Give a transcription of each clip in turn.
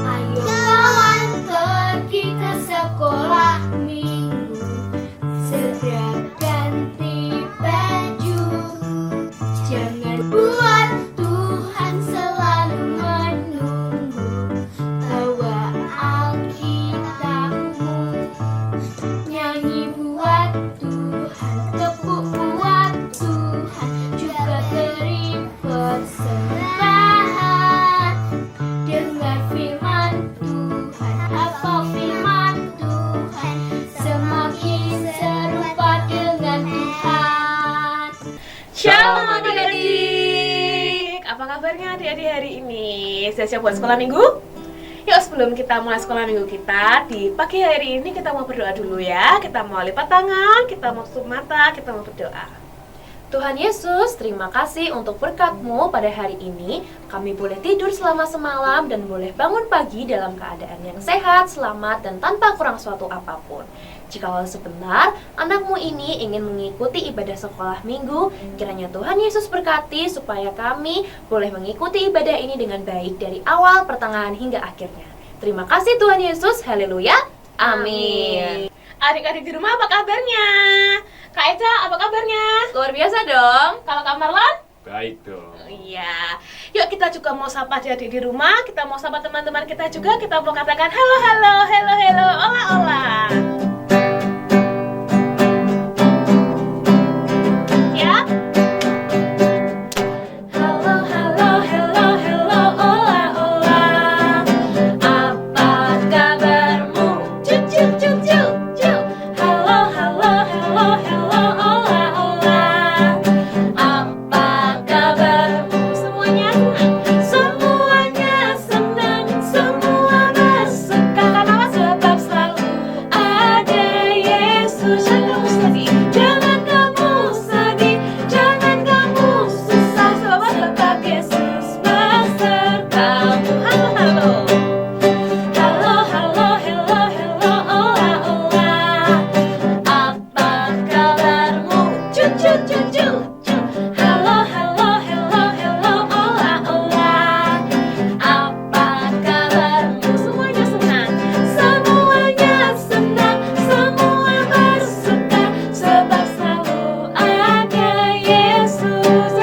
Ayo kawan pergi ke sekolah minggu, segera ganti baju. Jangan buat Tuhan selalu menunggu. Bawa Alkitabmu, nyanyi buat Tuhan, tepuk buat Tuhan, juga beri persembahan. Dengar firman Tuhan, hafal firman Tuhan, semakin serupa dengan Tuhan. Shalom adik-adik. Apa kabarnya adik-adik hari ini? Siap-siap buat sekolah minggu? Yuk sebelum kita mulai sekolah minggu kita, di pagi hari ini kita mau berdoa dulu ya. Kita mau lipat tangan, kita mau tutup mata, kita mau berdoa. Tuhan Yesus, terima kasih untuk berkat-Mu pada hari ini. Kami boleh tidur selama semalam dan boleh bangun pagi dalam keadaan yang sehat, selamat, dan tanpa kurang suatu apapun. Jikalau sebentar anak-Mu ini ingin mengikuti ibadah sekolah minggu, kiranya Tuhan Yesus berkati supaya kami boleh mengikuti ibadah ini dengan baik dari awal, pertengahan, hingga akhirnya. Terima kasih Tuhan Yesus, haleluya, amin. Adik-adik di rumah apa kabarnya? Kak Eca, apa kabarnya? Luar biasa dong. Kalau Kak Marlon? Baik dong. Iya. Yuk kita juga mau sapa adik-adik di rumah, kita mau sapa teman-teman kita juga, kita mau katakan halo, halo, halo, halo, olah, olah. Ya. Halo, halo, hello, hello, ola, ola. Apa kabarmu? Cuk, cuk, cuk, cuk, cuk. Halo, halo, hello, hello, ola, ola. Apa kabarmu? Semuanya senang, semua bersuka. Karena sebab selalu ada Yesus. Jangan kamu sedih, jangan kamu susah, sebab Yesus besertamu. Halo, halo. Halo, halo, hello, hello, ola, ola. Apa kabarmu? Cuk, cuk, cuk, cuk, cuk. Halo, halo, hello, hello, ola, ola. Apa kabarmu? Semuanya senang, semua bersuka, sebab selalu ada Yesus.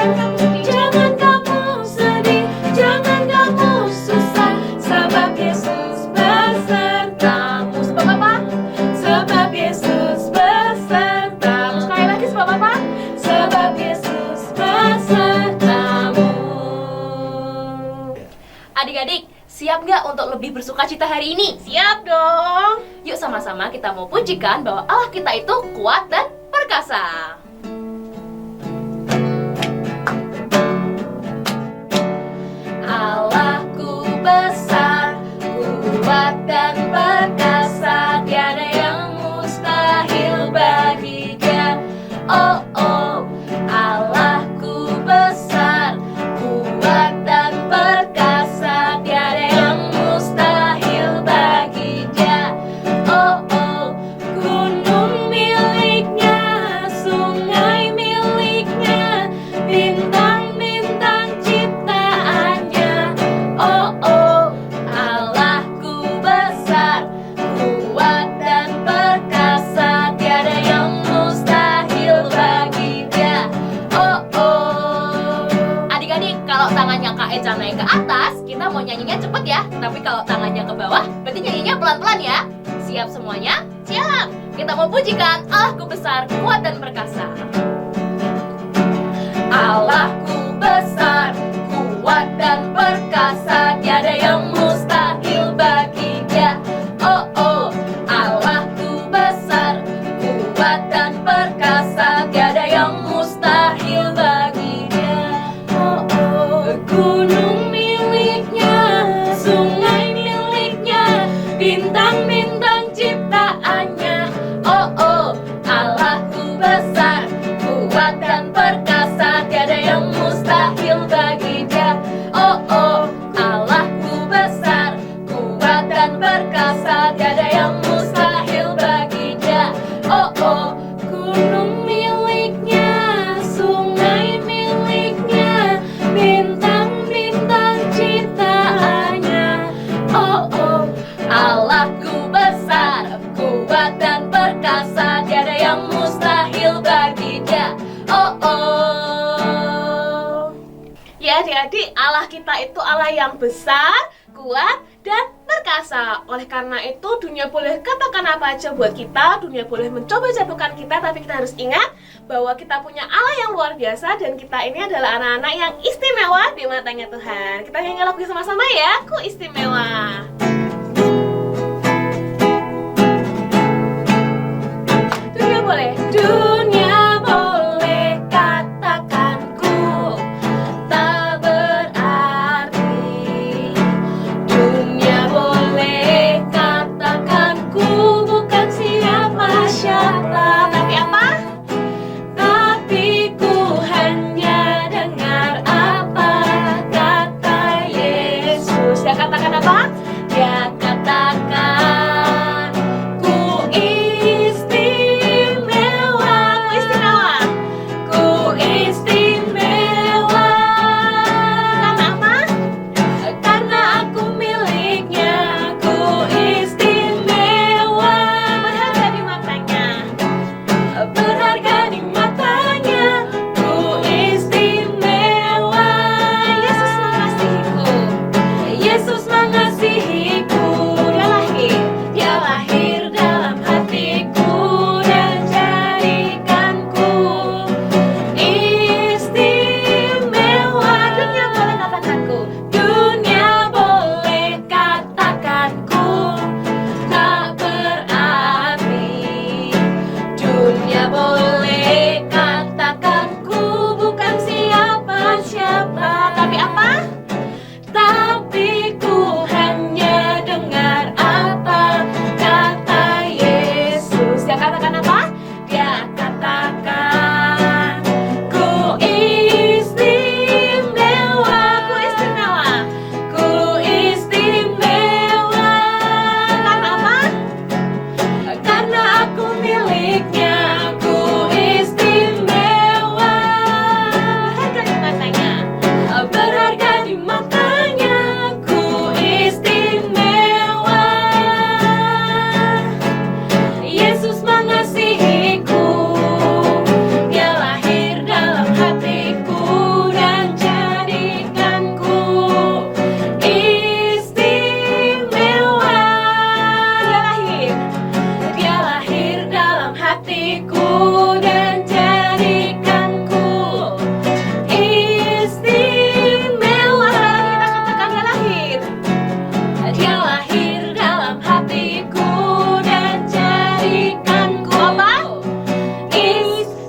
Jangan kamu sedih, jangan kamu susah, sebab Yesus besertamu. Sebab apa? Sebab Yesus besertamu. Sekali lagi, sebab apa? Sebab Yesus besertamu. Adik-adik, siap nggak untuk lebih bersukacita hari ini? Siap dong. Yuk sama-sama kita mau pujikan bahwa Allah kita itu kuat dan perkasa. Allahku besar, kuat dan perkasa, tiada yang mustahil bagi Dia. Oh, oh, Allahku besar, kuat dan perkasa, tiada yang mustahil bagi Dia. Oh, oh, gunung miliknya, sungai miliknya, bintang-bintang ciptaannya. Oh, oh, Allahku besar, kuat dan perkasa, tiada yang mustahil bagi Dia. Oh, oh. Adik-adik, kalau tangannya Kak Eca naik ke atas, kita mau nyanyinya cepet ya. Tapi kalau tangannya ke bawah, berarti nyanyinya pelan-pelan ya. Siap semuanya? Siap. Kita mau pujikan Allahku besar, kuat dan perkasa. Allahku besar, kuat dan perkasa, tiada yang mustahil bagi Dia. Oh, oh, Allahku besar, kuat dan perkasa, tiada yang mustahil bagi Dia. Oh, oh, gunung miliknya, sungai miliknya, bintang-bintang ciptaannya. Oh, oh, Allahku besar, kuat dan perkasa, tiada yang mustahil bagi Dia. Oh, oh, Allah Jadi Allah kita itu Allah yang besar, kuat, dan perkasa. Oleh karena itu dunia boleh katakan apa aja buat kita, dunia boleh mencoba jatuhkan kita, tapi kita harus ingat bahwa kita punya Allah yang luar biasa dan kita ini adalah anak-anak yang istimewa di matanya Tuhan. Kita nyanyi lagu sama-sama ya, Ku Istimewa. Dunia boleh, dunia boleh katakan ku tak berarti. Dunia boleh katakan ku bukan siapa-siapa. Tapi apa? Tapi ku hanya dengar apa kata Yesus. Dia katakan apa? Dia katakan ku istimewa. Ku istimewa. Ku istimewa. Karena apa? Karena aku miliknya. Ku istimewa. Berharga di matanya. Berharga di matanya. Ku istimewa. Yesus mengasihiku. Yesus mengasihiku. Dia lahir dalam hatiku dan jadikanku istimewa. Dunia boleh katakanku. Dunia boleh katakanku tak berarti. Dunia boleh katakanku bukan siapa-siapa. Tapi apa? Tapi ku hanya dengar apa kata Yesus. Dia katakan apa? Dia katakan ku istimewa. Ku istimewa. Ku istimewa. Karena apa? Karena aku miliknya. Ku istimewa. Berharga di matanya. Berharga di matanya. Ku istimewa. Yesus mengasihiku. Dia lahir dalam hatiku dan jadikanku istimewa. Dia lahir dalam hatiku dan jadikanku istimewa. Kita katakan dia lahir. Dia lahir dalam hatiku dan jadikanku apa? Istimewa.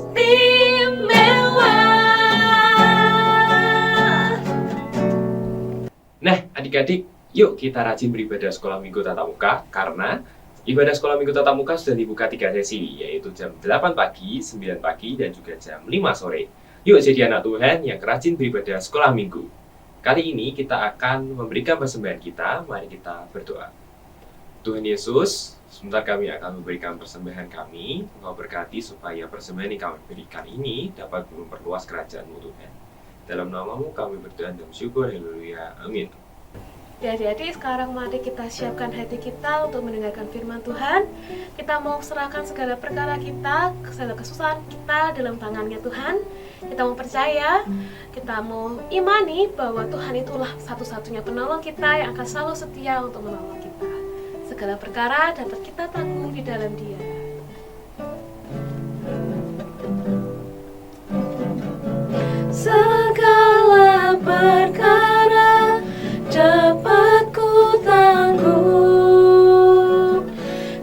Nah, adik-adik, yuk kita rajin beribadah sekolah minggu tatap muka, karena ibadah sekolah minggu tatap muka sudah dibuka 3 sesi, yaitu jam 8 pagi, 9 pagi, dan juga jam 5 sore. Yuk jadi anak Tuhan yang rajin beribadah sekolah minggu. Kali ini kita akan memberikan persembahan kita, mari kita berdoa. Tuhan Yesus, sebentar kami akan memberikan persembahan kami. Engkau berkati supaya persembahan yang kami berikan ini dapat memperluas kerajaan-Mu Tuhan. Dalam nama-Mu kami berdoa dan bersyukur, haleluya, amin. Jadi sekarang mari kita siapkan hati kita untuk mendengarkan firman Tuhan. Kita mau serahkan segala perkara kita, segala kesusahan kita dalam tangannya Tuhan. Kita mau percaya, kita mau imani bahwa Tuhan itulah satu-satunya penolong kita yang akan selalu setia untuk menolong kita. Segala perkara dapat kita tanggung di dalam Dia. Segala perkara dapat ku tanggung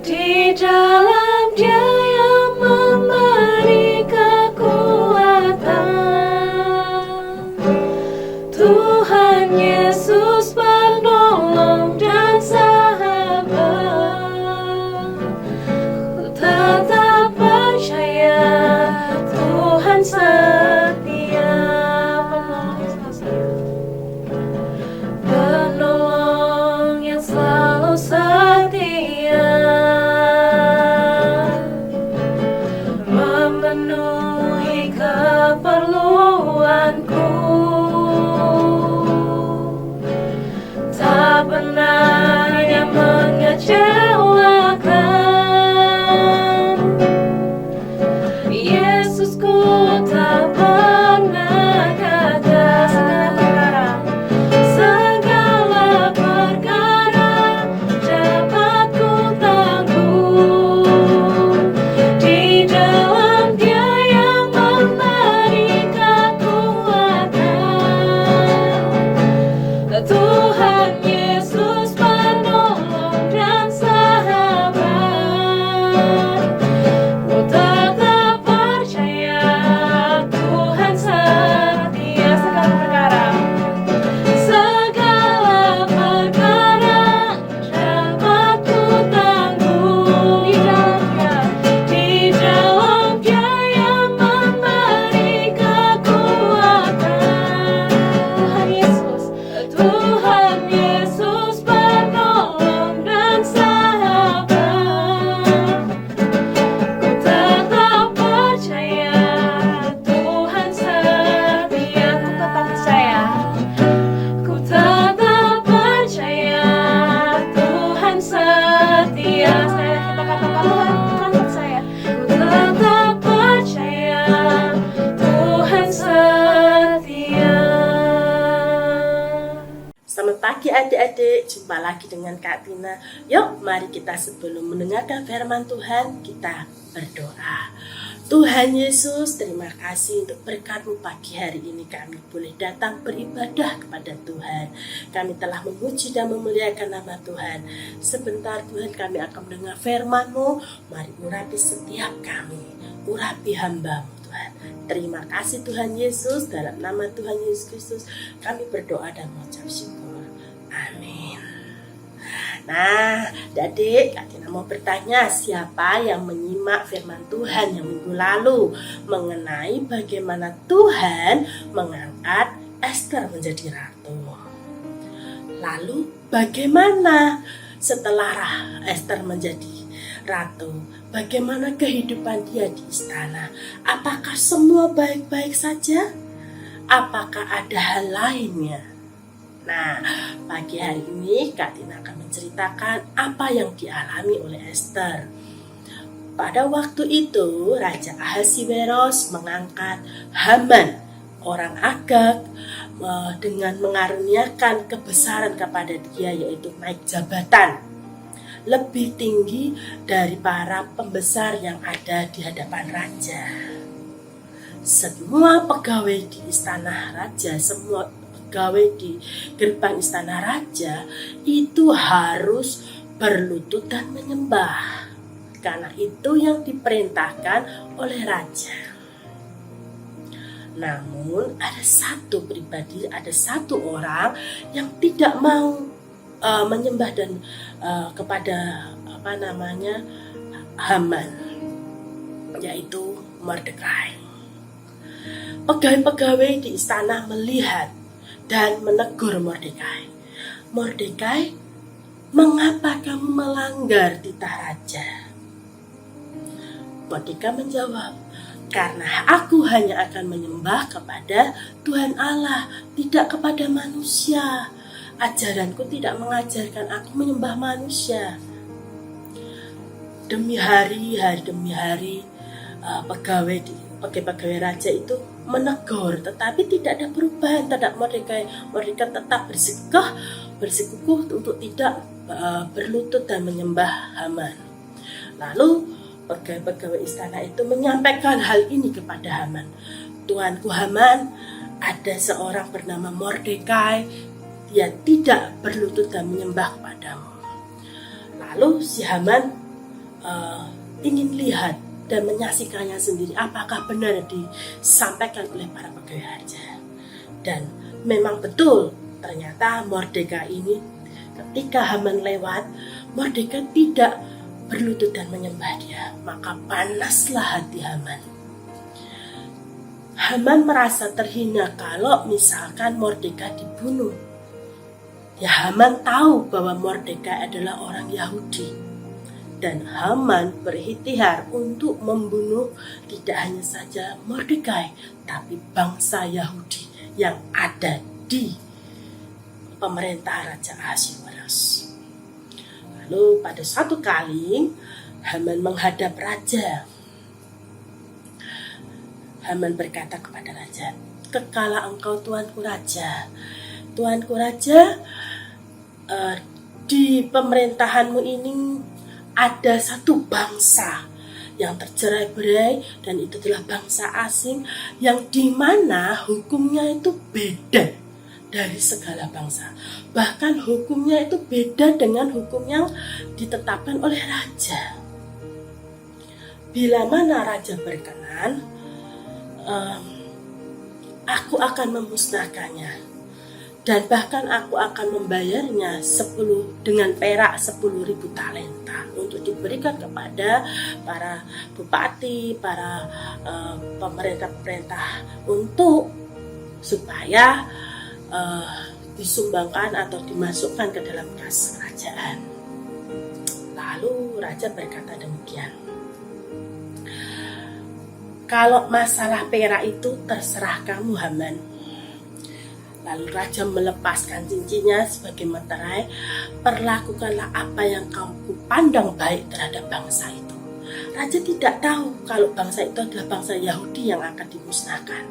di dalam Dia yang memberi kekuatan. Tuhan Yesus penolong dan sahabat. Ku tetap percaya Tuhan setia. Penolong yang selalu setia, memenuhi keperluanku. pagi adik-adik, jumpa lagi dengan Kak Tina. Yuk mari kita sebelum mendengarkan firman Tuhan, kita berdoa. Tuhan Yesus, terima kasih untuk berkat-Mu pagi hari ini kami boleh datang beribadah kepada Tuhan. Kami telah memuji dan memuliakan nama Tuhan. Sebentar Tuhan kami akan mendengar firman-Mu, mari urapi setiap kami, urapi hamba-Mu Tuhan. Terima kasih Tuhan Yesus, dalam nama Tuhan Yesus Kristus kami berdoa dan mengucap syukur. Amin. Nah, adik, Kak Tina mau bertanya, siapa yang menyimak firman Tuhan yang minggu lalu mengenai bagaimana Tuhan mengangkat Esther menjadi ratu? Lalu bagaimana setelah Esther menjadi ratu? Bagaimana kehidupan dia di istana? Apakah semua baik-baik saja? Apakah ada hal lainnya? Nah, pagi hari ini Kak Tina akan menceritakan apa yang dialami oleh Esther. Pada waktu itu, Raja Ahasiweros mengangkat Haman, orang Agag, dengan mengaruniakan kebesaran kepada dia, yaitu naik jabatan lebih tinggi dari para pembesar yang ada di hadapan raja. Semua pegawai di istana raja, semua pegawai di gerbang istana raja itu harus berlutut dan menyembah, karena itu yang diperintahkan oleh raja. Namun ada satu pribadi, ada satu orang yang tidak mau menyembah dan kepada Haman, yaitu Mordekai. Pegawai-pegawai di istana melihat dan menegur Mordekai. Mordekai, mengapa kamu melanggar titah raja? Mordekai menjawab, karena aku hanya akan menyembah kepada Tuhan Allah, tidak kepada manusia. Ajaranku tidak mengajarkan aku menyembah manusia. Demi hari demi hari, pegawai raja itu menegur, tetapi tidak ada perubahan terhadap Mordekai. Mordekai tetap bersikukuh untuk tidak berlutut dan menyembah Haman. Lalu pegawai istana itu menyampaikan hal ini kepada Haman. Tuanku Haman, ada seorang bernama Mordekai, dia tidak berlutut dan menyembah kepadamu. Lalu si Haman ingin lihat dan menyaksikannya sendiri apakah benar disampaikan oleh para pegawai raja. Dan memang betul, ternyata Mordekai ini ketika Haman lewat, Mordekai tidak berlutut dan menyembah dia. Maka panaslah hati Haman. Haman merasa terhina kalau misalkan Mordekai dibunuh. Ya, Haman tahu bahwa Mordekai adalah orang Yahudi. Dan Haman berikhtiar untuk membunuh tidak hanya saja Mordekai, tapi bangsa Yahudi yang ada di pemerintah Raja Ahasiweros. Lalu pada suatu kali Haman menghadap raja. Haman berkata kepada raja, "Kekala engkau tuanku raja, di pemerintahanmu ini ada satu bangsa yang tercerai-berai, dan itu adalah bangsa asing yang dimana hukumnya itu beda dari segala bangsa. Bahkan hukumnya itu beda dengan hukum yang ditetapkan oleh raja. Bila mana raja berkenan, aku akan memusnahkannya. Dan bahkan aku akan membayarnya dengan perak 10.000 talenta untuk diberikan kepada para bupati, para pemerintah-pemerintah supaya disumbangkan atau dimasukkan ke dalam kas kerajaan." Lalu raja berkata demikian, "Kalau masalah perak itu terserah kamu Haman." Lalu raja melepaskan cincinnya sebagai meterai, "Perlakukanlah apa yang kamu pandang baik terhadap bangsa itu. Raja tidak tahu kalau bangsa itu adalah bangsa Yahudi yang akan dimusnahkan.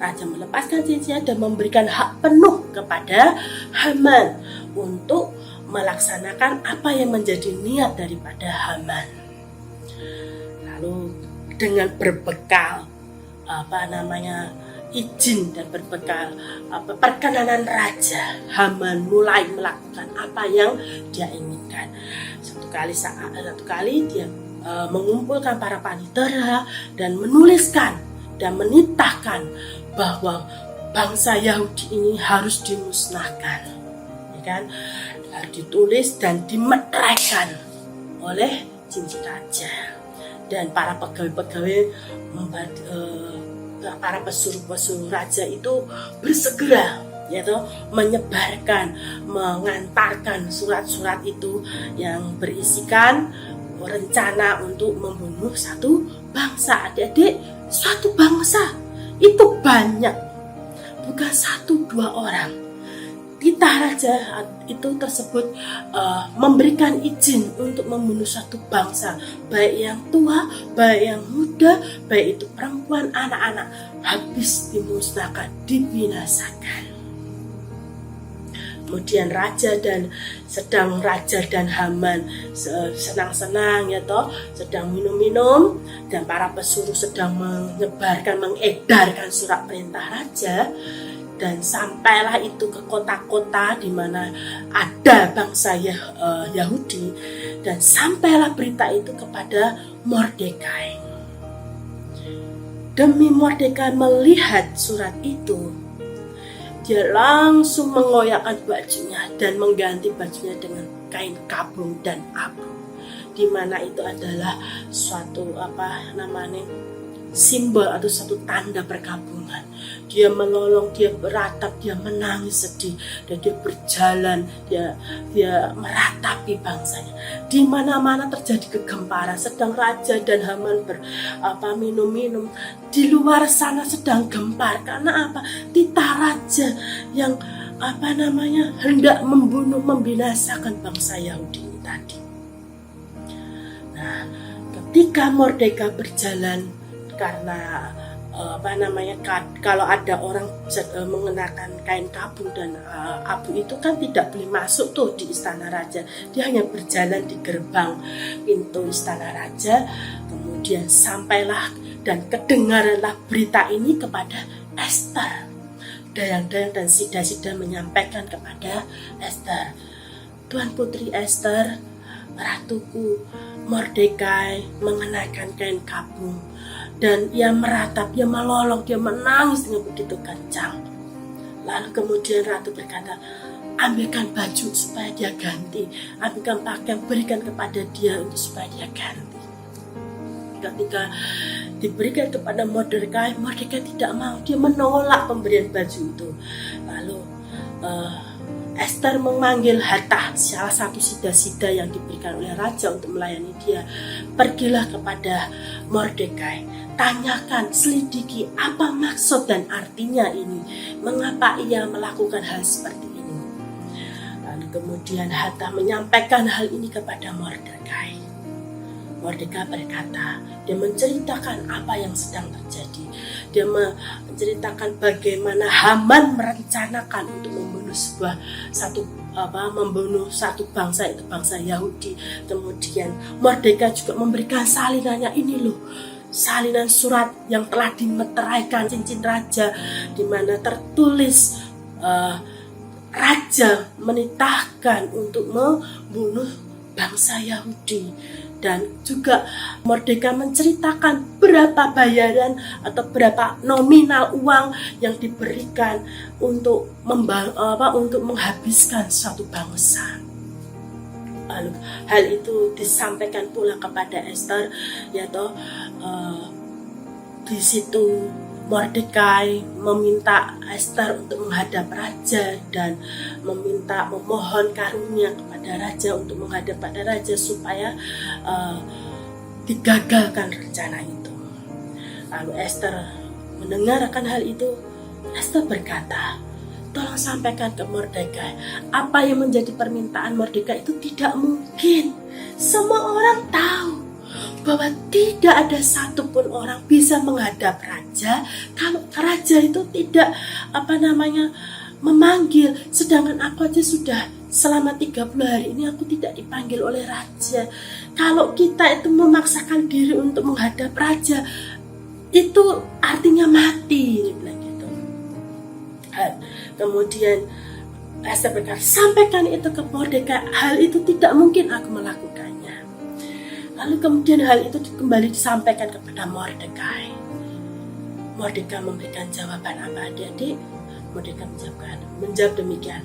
Raja melepaskan cincinnya dan memberikan hak penuh kepada Haman untuk melaksanakan apa yang menjadi niat daripada Haman. Lalu dengan berbekal izin dan berbekal perkenanan raja, Haman mulai melakukan apa yang dia inginkan. Satu kali dia mengumpulkan para panitera dan menuliskan dan menitahkan bahwa bangsa Yahudi ini harus dimusnahkan, ya kan? Ditulis dan dimeteraikan oleh cincin raja, dan para pegawai-pegawai para pesuruh-pesuruh raja itu bersegera yaitu menyebarkan, mengantarkan surat-surat itu yang berisikan rencana untuk membunuh satu bangsa. Adik-adik, suatu bangsa itu banyak, bukan 1-2 orang. Titah raja itu tersebut memberikan izin untuk membunuh satu bangsa, baik yang tua, baik yang muda, baik itu perempuan, anak-anak, habis dimusnahkan, dibinasakan. Kemudian raja dan Haman senang-senang ya toh, sedang minum-minum, dan para pesuruh sedang mengedarkan surat perintah raja. Dan sampailah itu ke kota-kota di mana ada bangsa Yahudi, dan sampailah berita itu kepada Mordekai. Demi Mordekai melihat surat itu, dia langsung mengoyakkan bajunya dan mengganti bajunya dengan kain kabung dan abu, di mana itu adalah suatu simbol atau satu tanda perkabungan. Dia melolong, dia beratap, dia menangis sedih, dan dia berjalan, dia meratapi bangsanya. Di mana-mana terjadi kegemparan, sedang raja dan Haman minum-minum. Di luar sana sedang gempar. Karena apa? Titah raja yang hendak membunuh, membinasakan bangsa Yahudi ini tadi. Nah, ketika Mordekai berjalan, karena kalau ada orang mengenakan kain kabung dan abu itu kan tidak boleh masuk tuh di istana raja. Dia hanya berjalan di gerbang pintu istana raja. Kemudian sampailah dan kedengaranlah berita ini kepada Ester. Dayang-dayang dan sida-sida menyampaikan kepada Ester, Tuan Putri Ester, ratuku Mordekai mengenakan kain kabung, dan ia meratap, dia melolong, dia menangis dengan begitu kencang. Lalu kemudian ratu berkata, ambilkan baju supaya dia ganti, ambilkan pakaian, berikan kepada dia untuk supaya dia ganti. Ketika diberikan kepada Mordekai tidak mau, dia menolak pemberian baju itu. Lalu Ester memanggil Hatah, salah satu sida-sida yang diberikan oleh raja untuk melayani dia. Pergilah kepada Mordekai, tanyakan, selidiki apa maksud dan artinya ini, mengapa ia melakukan hal seperti ini. Lalu kemudian Hatah menyampaikan hal ini kepada Mordekai. Mordekai berkata, dia menceritakan apa yang sedang terjadi. Dia menceritakan bagaimana Haman merencanakan untuk membunuh satu bangsa, itu bangsa Yahudi. Kemudian Mordekai juga memberikan salinannya, ini loh, salinan surat yang telah dimeteraikan cincin raja, di mana tertulis raja menitahkan untuk membunuh bangsa Yahudi. Dan juga Mordekai menceritakan berapa bayaran atau berapa nominal uang yang diberikan untuk menghabiskan suatu bangsa. Lalu hal itu disampaikan pula kepada Ester, yaitu di situ Mordekai meminta Ester untuk menghadap raja dan memohon karunia kepada raja untuk menghadap pada raja supaya digagalkan rencana itu. Lalu Ester mendengarkan hal itu. Ester berkata, tolong sampaikan ke Mordekai, apa yang menjadi permintaan Mordekai itu tidak mungkin. Semua orang tahu bahwa tidak ada satupun orang bisa menghadap raja kalau raja itu tidak memanggil. Sedangkan aku aja sudah selama 30 hari ini aku tidak dipanggil oleh raja. Kalau kita itu memaksakan diri untuk menghadap raja, itu artinya mati, dia bilang gitu. Kemudian Ester berkata, sampaikan itu ke Mordekai, hal itu tidak mungkin aku melakukannya. Lalu kemudian hal itu kembali disampaikan kepada Mordekai. Mordekai memberikan jawaban apa, adik-adik? Mordekai menjawab demikian.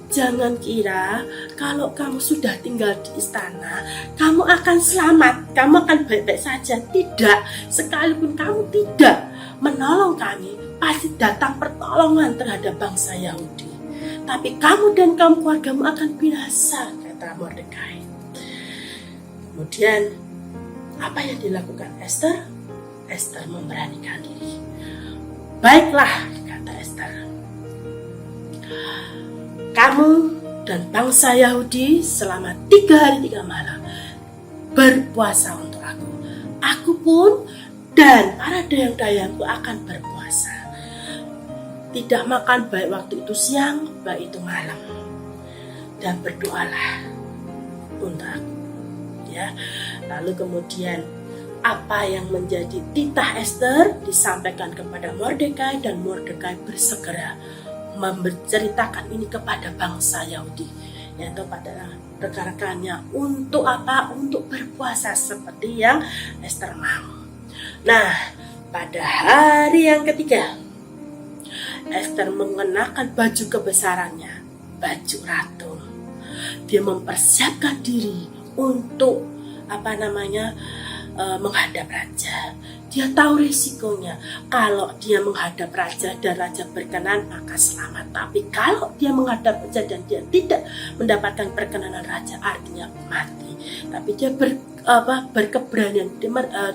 Jangan kira kalau kamu sudah tinggal di istana, kamu akan selamat, kamu akan baik-baik saja. Tidak, sekalipun kamu tidak menolong kami, pasti datang pertolongan terhadap bangsa Yahudi. Tapi kamu dan kaum keluargamu akan binasa, kata Mordekai. Kemudian, apa yang dilakukan Ester? Ester memberanikan diri. Baiklah, kata Ester. Kamu dan bangsa Yahudi selama 3 hari 3 malam berpuasa untuk aku. Aku pun dan para dayang-dayangku akan berpuasa. Tidak makan baik waktu itu siang, baik itu malam. Dan berdoalah untuk aku. Ya. Lalu kemudian apa yang menjadi titah Ester disampaikan kepada Mordekai, dan Mordekai bersegera menceritakan ini kepada bangsa Yahudi, yaitu pada rekan-rekannya. Untuk apa? Untuk berpuasa seperti yang Ester mau. Nah, pada hari yang ketiga, Ester mengenakan baju kebesarannya, baju ratu. Dia mempersiapkan diri untuk menghadap raja. Dia tahu risikonya. Kalau dia menghadap raja dan raja berkenan, maka selamat. Tapi kalau dia menghadap raja dan dia tidak mendapatkan perkenanan raja, artinya mati. Tapi dia berkeberanian,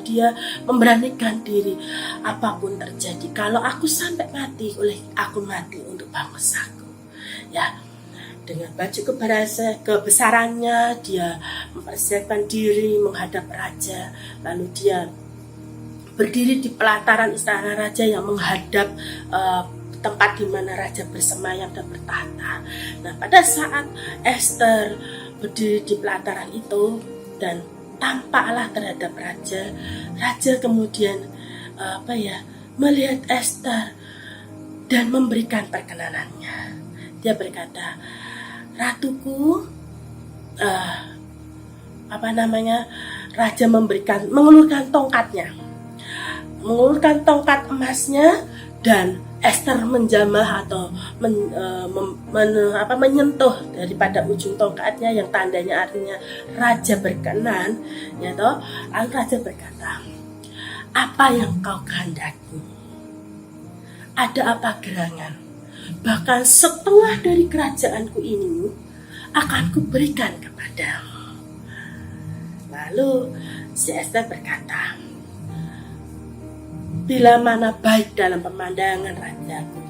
dia memberanikan diri. Apapun terjadi, kalau aku sampai mati, aku mati untuk bangsaku. Ya, dengan baju kebesarannya, dia mempersiapkan diri menghadap raja. Lalu dia berdiri di pelataran istana raja yang menghadap tempat di mana raja bersemayam dan bertahta. Nah, pada saat Ester berdiri di pelataran itu dan tampaklah terhadap raja, raja kemudian melihat Ester dan memberikan perkenanannya. Dia berkata, "Ratuku, raja mengulurkan tongkat emasnya, dan Ester menjamah atau menyentuh daripada ujung tongkatnya yang tandanya artinya raja berkenan, ya toh. Lalu raja berkata, apa yang kau kehendaki? Ada apa gerangan? Bahkan setengah dari kerajaanku ini akan kuberikan kepadamu. Lalu si Ester berkata, bila mana baik dalam pemandangan rajaku,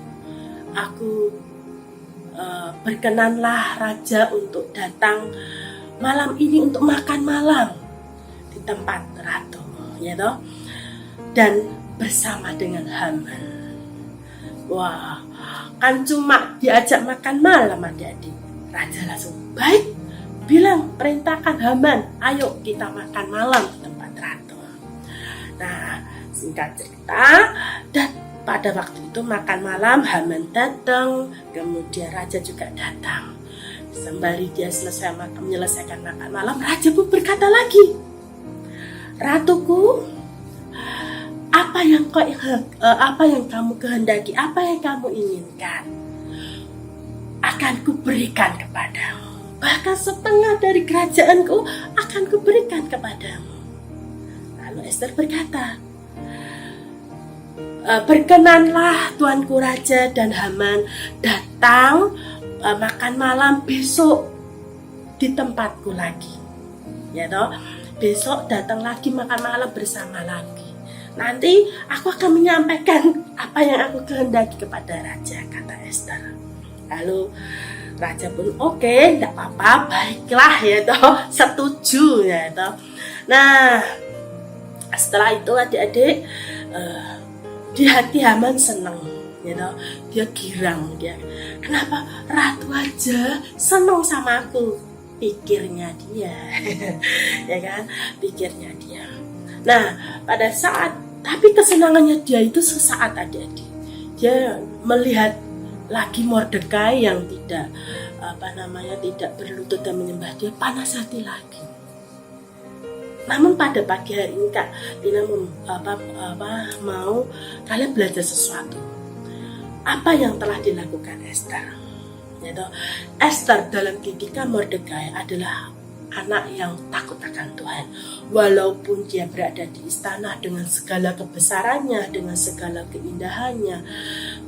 aku berkenanlah raja untuk datang malam ini untuk makan malam di tempat ratu, ya toh, dan bersama dengan Haman. Wah, kan cuma diajak makan malam, adik-adik. Raja langsung baik, bilang, perintahkan Haman, ayo kita makan malam di tempat ratu. Nah, singkat cerita, dan pada waktu itu makan malam, Haman datang, kemudian raja juga datang. Sembari dia menyelesaikan makan malam, raja pun berkata lagi, ratuku, apa yang kamu kehendaki, apa yang kamu inginkan, akan kuberikan kepadamu. Bahkan setengah dari kerajaanku akan kuberikan kepadamu. Lalu Ester berkata, berkenanlah tuanku raja dan Haman datang makan malam besok di tempatku lagi, ya toh. Besok datang lagi makan malam bersama lagi. Nanti aku akan menyampaikan apa yang aku kehendaki kepada raja, kata Ester. Lalu raja pun oke, tidak apa-apa, baiklah, ya toh, setuju, ya toh. Nah, Setelah itu adik-adik, di hati Haman senang, dia girang, dia kenapa ratu aja senang sama aku, pikirnya dia, ya kan, pikirnya dia. Nah, pada saat tapi kesenangannya dia itu sesaat adik-adik. Dia melihat lagi Mordekai yang tidak tidak berlutut dan menyembah dia, panas hati lagi. Namun pada pagi hari ini Kak Tina mau kalian belajar sesuatu. Apa yang telah dilakukan Esther? Esther dalam didikan Mordekai adalah anak yang takut akan Tuhan. Walaupun dia berada di istana dengan segala kebesarannya, dengan segala keindahannya,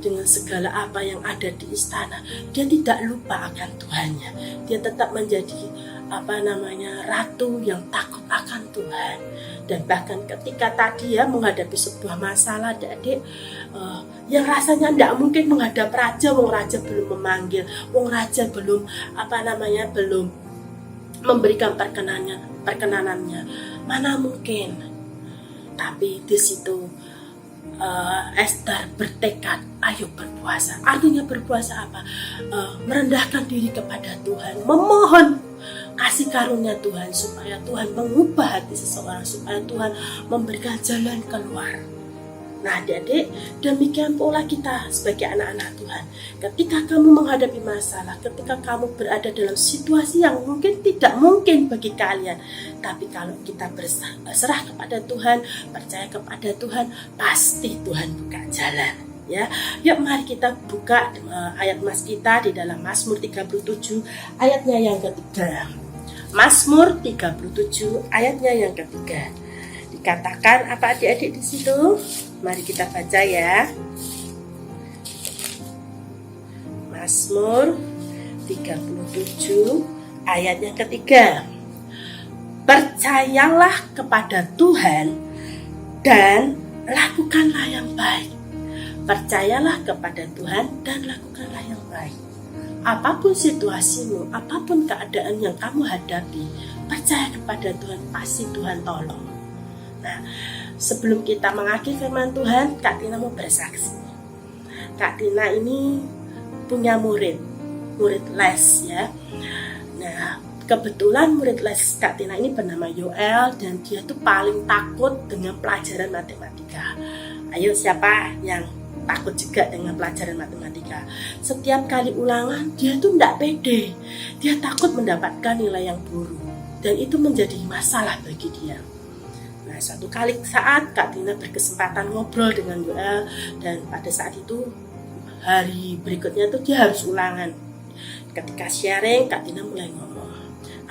dengan segala apa yang ada di istana, dia tidak lupa akan Tuhannya. Dia tetap menjadi ratu yang takut akan Tuhan. Dan bahkan ketika tadi menghadapi sebuah masalah, adik-adik, yang rasanya tidak mungkin menghadap raja, wong raja belum memanggil, wong raja belum belum memberikan perkenanannya, mana mungkin. Tapi di situ Esther bertekad, ayo berpuasa. Artinya berpuasa apa? Merendahkan diri kepada Tuhan, memohon kasih karunia Tuhan, supaya Tuhan mengubah hati seseorang, supaya Tuhan memberikan jalan keluar. Nah adik-adik, demikian pula kita sebagai anak-anak Tuhan. Ketika kamu menghadapi masalah, ketika kamu berada dalam situasi yang mungkin tidak mungkin bagi kalian, tapi kalau kita berserah kepada Tuhan, percaya kepada Tuhan, pasti Tuhan buka jalan. Ya, yuk mari kita buka ayat mas kita di dalam Mazmur 37 ayatnya yang ketiga. Mazmur 37 ayatnya yang ketiga. Dikatakan apa adik-adik di situ? Mari kita baca ya. Mazmur 37 ayat yang ketiga. Percayalah kepada Tuhan dan lakukanlah yang baik. Percayalah kepada Tuhan dan lakukanlah yang baik. Apapun situasimu, apapun keadaan yang kamu hadapi, percaya kepada Tuhan, pasti Tuhan tolong. Nah, sebelum kita mengakhiri firman Tuhan, Kak Tina mau bersaksi. Kak Tina ini punya murid les ya. Nah, kebetulan murid les Kak Tina ini bernama Yoel, dan dia tuh paling takut dengan pelajaran matematika. Ayo, siapa yang takut juga dengan pelajaran matematika? Setiap kali ulangan dia tuh tidak pede, dia takut mendapatkan nilai yang buruk, dan itu menjadi masalah bagi dia. Nah, suatu kali saat Kak Tina berkesempatan ngobrol dengan Yoel, dan pada saat itu hari berikutnya tuh dia harus ulangan. Ketika sharing, Kak Tina mulai ngomong,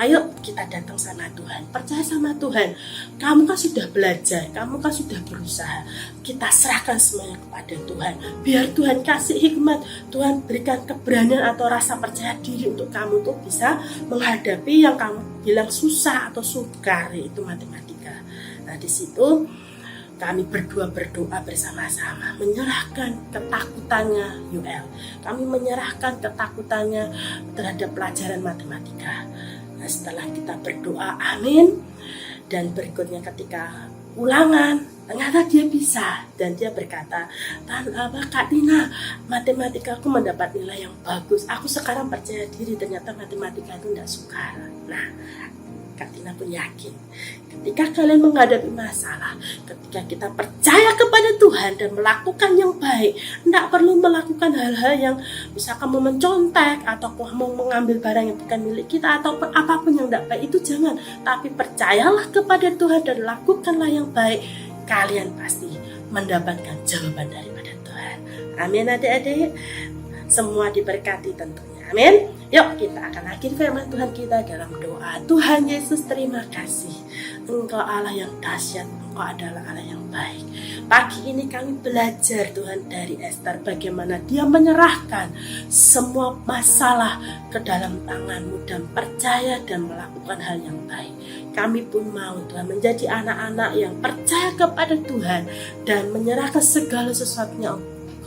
ayo kita datang sama Tuhan, percaya sama Tuhan. Kamu kan sudah belajar, kamu kan sudah berusaha. Kita serahkan semuanya kepada Tuhan. Biar Tuhan kasih hikmat, Tuhan berikan keberanian atau rasa percaya diri untuk kamu tuh bisa menghadapi yang kamu bilang susah atau sukar, yaitu matematika. Nah, di situ kami berdua berdoa bersama-sama, menyerahkan ketakutannya Yoel. Kami menyerahkan ketakutannya terhadap pelajaran matematika. Nah, setelah kita berdoa amin, dan berikutnya ketika ulangan ternyata dia bisa, dan dia berkata, Kak Tina, matematika aku mendapat nilai yang bagus, aku sekarang percaya diri, ternyata matematika itu tidak sukar. Nah, Kak Tina pun yakin, ketika kalian menghadapi masalah, ketika kita percaya kepada Tuhan dan melakukan yang baik, tidak perlu melakukan hal-hal yang misalkan mau mencontek atau mau mengambil barang yang bukan milik kita, ataupun apapun yang tidak baik, itu jangan. Tapi percayalah kepada Tuhan dan lakukanlah yang baik, kalian pasti mendapatkan jawaban daripada Tuhan. Amin adik-adik, semua diberkati tentunya. Amin. Yuk kita akan akhiri firman Tuhan kita dalam doa. Tuhan Yesus, terima kasih, Engkau Allah yang dahsyat, Engkau adalah Allah yang baik. Pagi ini kami belajar Tuhan dari Esther, bagaimana dia menyerahkan semua masalah ke dalam tangan-Mu dan percaya dan melakukan hal yang baik. Kami pun mau Tuhan menjadi anak-anak yang percaya kepada Tuhan dan menyerahkan segala sesuatunya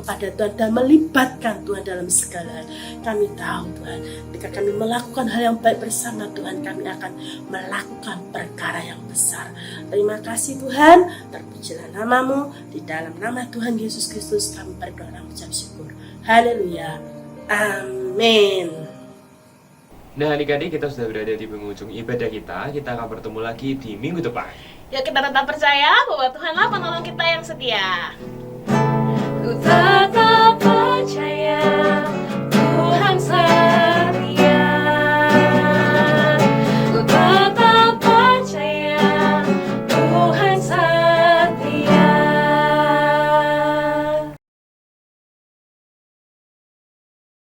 kepada Tuhan dan melibatkan Tuhan dalam segala hal. Kami tahu Tuhan, ketika kami melakukan hal yang baik bersama Tuhan, kami akan melakukan perkara yang besar. Terima kasih Tuhan, terpujilah namamu. Di dalam nama Tuhan Yesus Kristus kami berdoa dan mengucap syukur. Haleluya. Amin. Nah adik-adik, kita sudah berada di penghujung ibadah kita. Kita akan bertemu lagi di minggu depan. Yuk kita tetap percaya bahwa Tuhanlah penolong kita yang setia. Ku tetap percaya